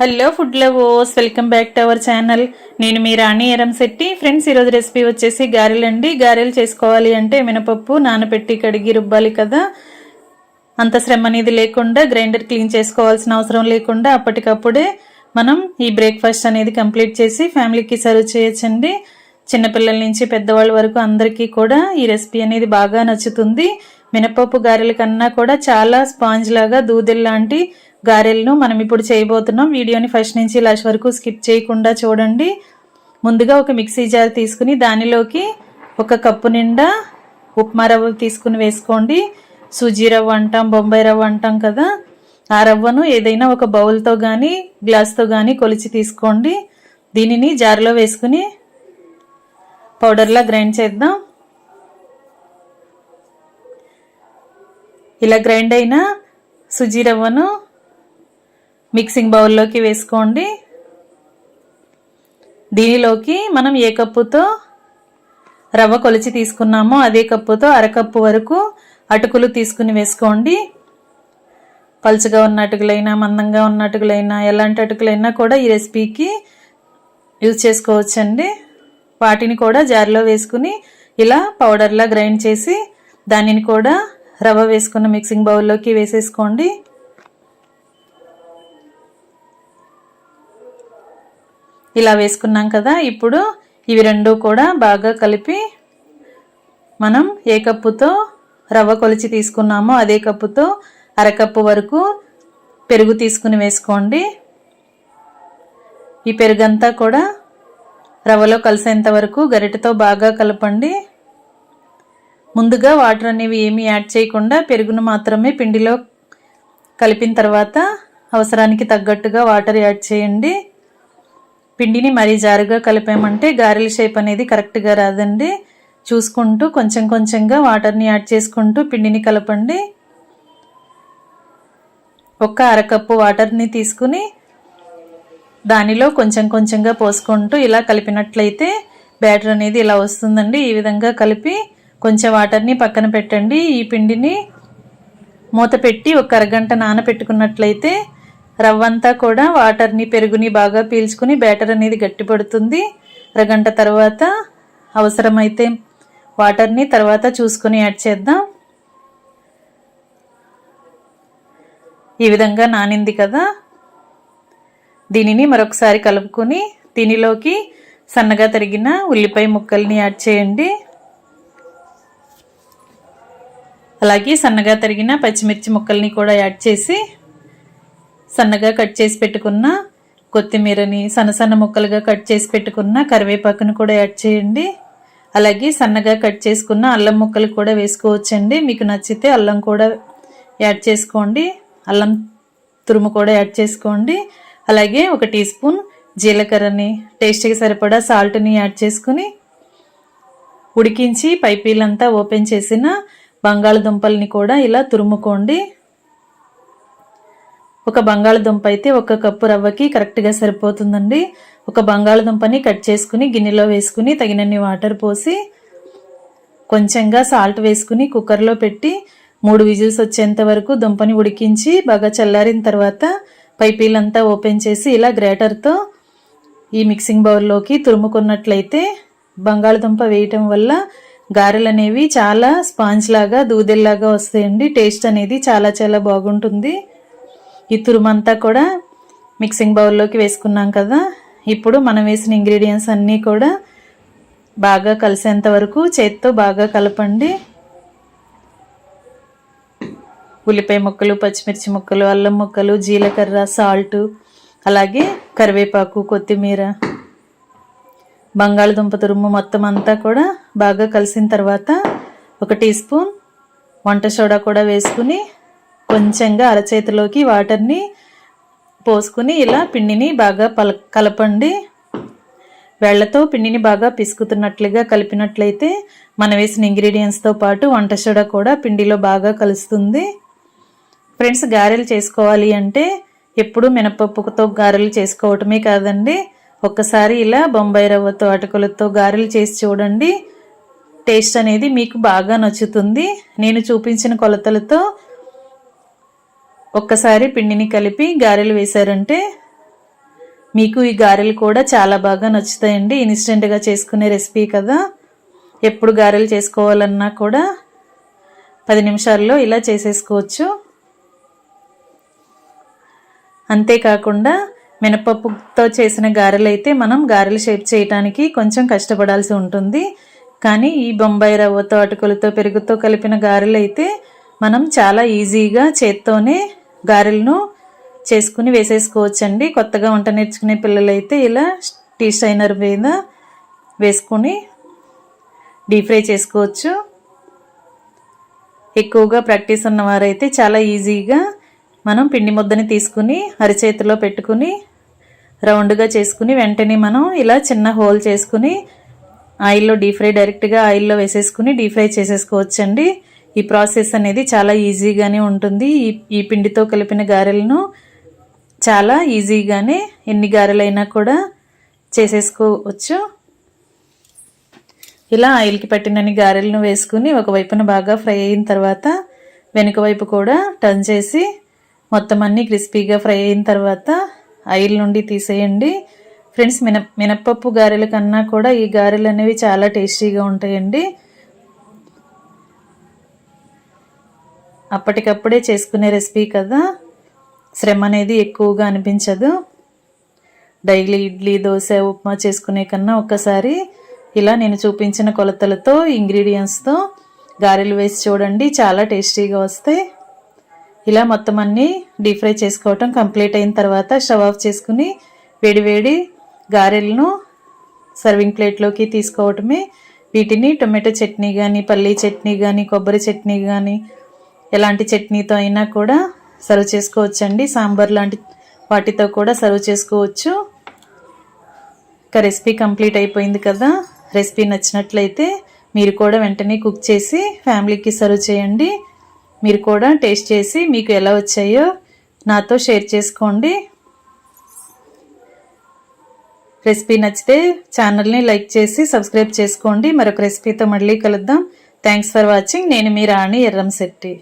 Hello food lovers, welcome back to our channel. నేను మీ రాణి Eramsetti. Friends, ఈరోజు recipe వచ్చేసి గారెలండి. గారెలు చేసుకోవాలి అంటే మినపప్పు నానబెట్టి కడిగి రుబ్బాలి కదా. అంత శ్రమ అనేది లేకుండా, గ్రైండర్ క్లీన్ చేసుకోవాల్సిన అవసరం లేకుండా అప్పటికప్పుడే మనం ఈ బ్రేక్ఫాస్ట్ అనేది కంప్లీట్ చేసి ఫ్యామిలీకి సర్వ్ చేయొచ్చండి. చిన్నపిల్లల నుంచి పెద్దవాళ్ళ వరకు అందరికీ కూడా ఈ రెసిపీ అనేది బాగా నచ్చుతుంది. మినపప్పు గారెల కన్నా కూడా చాలా స్పాంజ్ లాగా దూదెల్లాంటి గారెలను మనం ఇప్పుడు చేయబోతున్నాం. వీడియోని ఫస్ట్ నుంచి లాస్ట్ వరకు స్కిప్ చేయకుండా చూడండి. ముందుగా ఒక మిక్సీ జార్ తీసుకుని దానిలోకి ఒక కప్పు నిండా ఉప్మా రవ్వ తీసుకుని వేసుకోండి. సూజీ రవ్వ అంటాం, బొంబాయి రవ్వ అంటాం కదా. ఆ రవ్వను ఏదైనా ఒక బౌల్తో కానీ గ్లాస్తో కానీ కొలిచి తీసుకోండి. దీనిని జార్లో వేసుకుని పౌడర్లా గ్రైండ్ చేద్దాం. ఇలా గ్రైండ్ అయిన సూజీ రవ్వను మిక్సింగ్ బౌల్లోకి వేసుకోండి. దీనిలోకి మనం ఏ కప్పుతో రవ్వ కొలిచి తీసుకున్నామో అదే కప్పుతో అరకప్పు వరకు అటుకులు తీసుకుని వేసుకోండి. పలుచగా ఉన్న అటుకులైనా, మందంగా ఉన్న అటుకులైనా, ఎలాంటి అటుకులైనా కూడా ఈ రెసిపీకి యూజ్ చేసుకోవచ్చండి. వాటిని కూడా జార్లో వేసుకుని ఇలా పౌడర్లా గ్రైండ్ చేసి దానిని కూడా రవ్వ వేసుకున్న మిక్సింగ్ బౌల్లోకి వేసేసుకోండి. ఇలా వేసుకున్నాం కదా. ఇప్పుడు ఇవి రెండు కూడా బాగా కలిపి మనం ఏ కప్పుతో రవ్వ కొలిచి తీసుకున్నామో అదే కప్పుతో అరకప్పు వరకు పెరుగు తీసుకుని వేసుకోండి. ఈ పెరుగంతా కూడా రవ్వలో కలిసేంత వరకు గరిటెతో బాగా కలపండి. ముందుగా వాటర్ అనేవి ఏమీ యాడ్ చేయకుండా పెరుగును మాత్రమే పిండిలో కలిపిన తర్వాత అవసరానికి తగ్గట్టుగా వాటర్ యాడ్ చేయండి. పిండిని మరీ జారుగా కలిపామంటే గారెల షేప్ అనేది కరెక్ట్గా రాదండి. చూసుకుంటూ కొంచెం కొంచెంగా వాటర్ని యాడ్ చేసుకుంటూ పిండిని కలపండి. ఒక అరకప్పు వాటర్ని తీసుకుని దానిలో కొంచెం కొంచెంగా పోసుకుంటూ ఇలా కలిపినట్లయితే బ్యాటర్ అనేది ఇలా వస్తుందండి. ఈ విధంగా కలిపి కొంచెం వాటర్ని పక్కన పెట్టండి. ఈ పిండిని మూత పెట్టి ఒక అరగంట నానబెట్టుకున్నట్లయితే రవ్వంతా కూడా వాటర్ని పెరుగుని బాగా పీల్చుకుని బ్యాటర్ అనేది గట్టిపడుతుంది. అరగంట తర్వాత అవసరమైతే వాటర్ని తర్వాత చూసుకుని యాడ్ చేద్దాం. ఈ విధంగా నానింది కదా. దీనిని మరొకసారి కలుపుకొని దీనిలోకి సన్నగా తరిగిన ఉల్లిపాయ ముక్కల్ని యాడ్ చేయండి. అలాగే సన్నగా తరిగిన పచ్చిమిర్చి ముక్కల్ని కూడా యాడ్ చేసి సన్నగా కట్ చేసి పెట్టుకున్న కొత్తిమీరని, సన్న ముక్కలుగా కట్ చేసి పెట్టుకున్న కరివేపాకును కూడా యాడ్ చేయండి. అలాగే సన్నగా కట్ చేసుకున్న అల్లం ముక్కలు కూడా వేసుకోవచ్చండి. మీకు నచ్చితే అల్లం కూడా యాడ్ చేసుకోండి. అల్లం తురుము కూడా యాడ్ చేసుకోండి. అలాగే 1 టీ స్పూన్ జీలకర్రని, టేస్ట్కి సరిపడా సాల్ట్ని యాడ్ చేసుకుని ఉడికించి పైపీలంతా ఓపెన్ చేసిన బంగాళదుంపల్ని కూడా ఇలా తురుముకోండి. ఒక బంగాళదుంప అయితే 1 కప్పు రవ్వకి కరెక్ట్గా సరిపోతుందండి. ఒక బంగాళదుంపని కట్ చేసుకుని గిన్నెలో వేసుకుని తగినన్ని వాటర్ పోసి కొంచెంగా సాల్ట్ వేసుకుని కుక్కర్లో పెట్టి 3 విజిల్స్ వచ్చేంత వరకు దుంపని ఉడికించి బాగా చల్లారిన తర్వాత పైపీలంతా ఓపెన్ చేసి ఇలా గ్రేటర్తో ఈ మిక్సింగ్ బౌల్లోకి తురుముకున్నట్లయితే బంగాళదుంప వేయటం వల్ల గారెలు అనేవి చాలా స్పాంజ్ లాగా దూదెల్లాగా వస్తాయండి. టేస్ట్ అనేది చాలా చాలా బాగుంటుంది. ఈ తురుమంతా కూడా మిక్సింగ్ బౌల్లోకి వేసుకున్నాం కదా. ఇప్పుడు మనం వేసిన ఇంగ్రీడియంట్స్ అన్నీ కూడా బాగా కలిసేంత వరకు చేత్తో బాగా కలపండి. ఉల్లిపాయ ముక్కలు, పచ్చిమిర్చి ముక్కలు, అల్లం ముక్కలు, జీలకర్ర, సాల్ట్, అలాగే కరివేపాకు, కొత్తిమీర, బంగాళదుంప తురుము మొత్తం అంతా కూడా బాగా కలిసిన తర్వాత 1 టీ స్పూన్ వంట సోడా కూడా వేసుకుని కొంచెంగా అరచేతిలోకి వాటర్ని పోసుకుని ఇలా పిండిని బాగా కలపండి. వేళ్లతో పిండిని బాగా పిసుకుతున్నట్లుగా కలిపినట్లయితే మనం వేసిన ఇంగ్రీడియంట్స్తో పాటు వంట సోడా కూడా పిండిలో బాగా కలుస్తుంది. ఫ్రెండ్స్, గారెలు చేసుకోవాలి అంటే ఎప్పుడు మినపప్పుతో గారెలు చేసుకోవటమే కాదండి, ఒక్కసారి ఇలా బొంబాయి రవ్వతో, అటుకులతో గారెలు చేసి చూడండి. టేస్ట్ అనేది మీకు బాగా నచ్చుతుంది. నేను చూపించిన కొలతలతో ఒక్కసారి పిండిని కలిపి గారెలు వేశారంటే మీకు ఈ గారెలు కూడా చాలా బాగా నచ్చుతాయండి. ఇన్స్టెంట్గా చేసుకునే రెసిపీ కదా. ఎప్పుడు గారెలు చేసుకోవాలన్నా కూడా 10 నిమిషాల్లో ఇలా చేసేసుకోవచ్చు. అంతేకాకుండా మినపప్పుతో చేసిన గారెలు అయితే మనం గారెలు షేప్ చేయడానికి కొంచెం కష్టపడాల్సి ఉంటుంది. కానీ ఈ బొంబాయి రవ్వతో, అటుకులతో, పెరుగుతో కలిపిన గారెలు అయితే మనం చాలా ఈజీగా చేత్తోనే గారెలను చేసుకుని వేసేసుకోవచ్చండి. కొత్తగా వంట నేర్చుకునే పిల్లలైతే ఇలా టీ స్ట్రైనర్ మీద వేసుకుని డీప్ ఫ్రై చేసుకోవచ్చు. ఎక్కువగా ప్రాక్టీస్ ఉన్నవారైతే చాలా ఈజీగా మనం పిండి ముద్దని తీసుకుని అరచేతిలో పెట్టుకుని రౌండ్గా చేసుకుని వెంటనే మనం ఇలా చిన్న హోల్ చేసుకుని ఆయిల్లో డీప్ ఫ్రై డైరెక్ట్గా ఆయిల్లో వేసేసుకుని డీప్ ఫ్రై చేసేసుకోవచ్చండి. ఈ ప్రాసెస్ అనేది చాలా ఈజీగానే ఉంటుంది. ఈ పిండితో కలిపిన గారెలను చాలా ఈజీగానే ఎన్ని గారెలైనా కూడా చేసేసుకోవచ్చు. ఇలా ఆయిల్కి పట్టినన్ని గారెలను వేసుకుని ఒకవైపున బాగా ఫ్రై అయిన తర్వాత వెనుక వైపు కూడా టర్న్ చేసి మొత్తం అన్నీ క్రిస్పీగా ఫ్రై అయిన తర్వాత ఆయిల్ నుండి తీసేయండి. ఫ్రెండ్స్, మినప్పప్పు గారెల కన్నా కూడా ఈ గారెలు అనేవి చాలా టేస్టీగా ఉంటాయండి. అప్పటికప్పుడే చేసుకునే రెసిపీ కదా, శ్రమ అనేది ఎక్కువగా అనిపించదు. డైలీ ఇడ్లీ, దోశ, ఉప్మా చేసుకునే కన్నా ఒక్కసారి ఇలా నేను చూపించిన కొలతలతో ఇంగ్రీడియంట్స్తో గారెలు వేసి చూడండి, చాలా టేస్టీగా వస్తాయి. ఇలా మొత్తం అన్నీ డీప్ ఫ్రై చేసుకోవటం కంప్లీట్ అయిన తర్వాత స్టవ్ ఆఫ్ చేసుకుని వేడివేడి గారెలను సర్వింగ్ ప్లేట్లోకి తీసుకోవటమే. వీటిని టొమాటో చట్నీ కానీ, పల్లీ చట్నీ కానీ, కొబ్బరి చట్నీ కానీ ఎలాంటి చట్నీతో అయినా కూడా సర్వ్ చేసుకోవచ్చండి. సాంబార్ లాంటి వాటితో కూడా సర్వ్ చేసుకోవచ్చు. ఇంకా రెసిపీ కంప్లీట్ అయిపోయింది కదా. రెసిపీ నచ్చినట్లయితే మీరు కూడా వెంటనే కుక్ చేసి ఫ్యామిలీకి సర్వ్ చేయండి. మీరు కూడా టేస్ట్ చేసి మీకు ఎలా వచ్చాయో నాతో షేర్ చేసుకోండి. రెసిపీ నచ్చితే ఛానల్ని లైక్ చేసి సబ్స్క్రైబ్ చేసుకోండి. మరొక రెసిపీతో మళ్ళీ కలుద్దాం. Thanks for watching. నేను మీ రాణి ఎర్రంశెట్టి.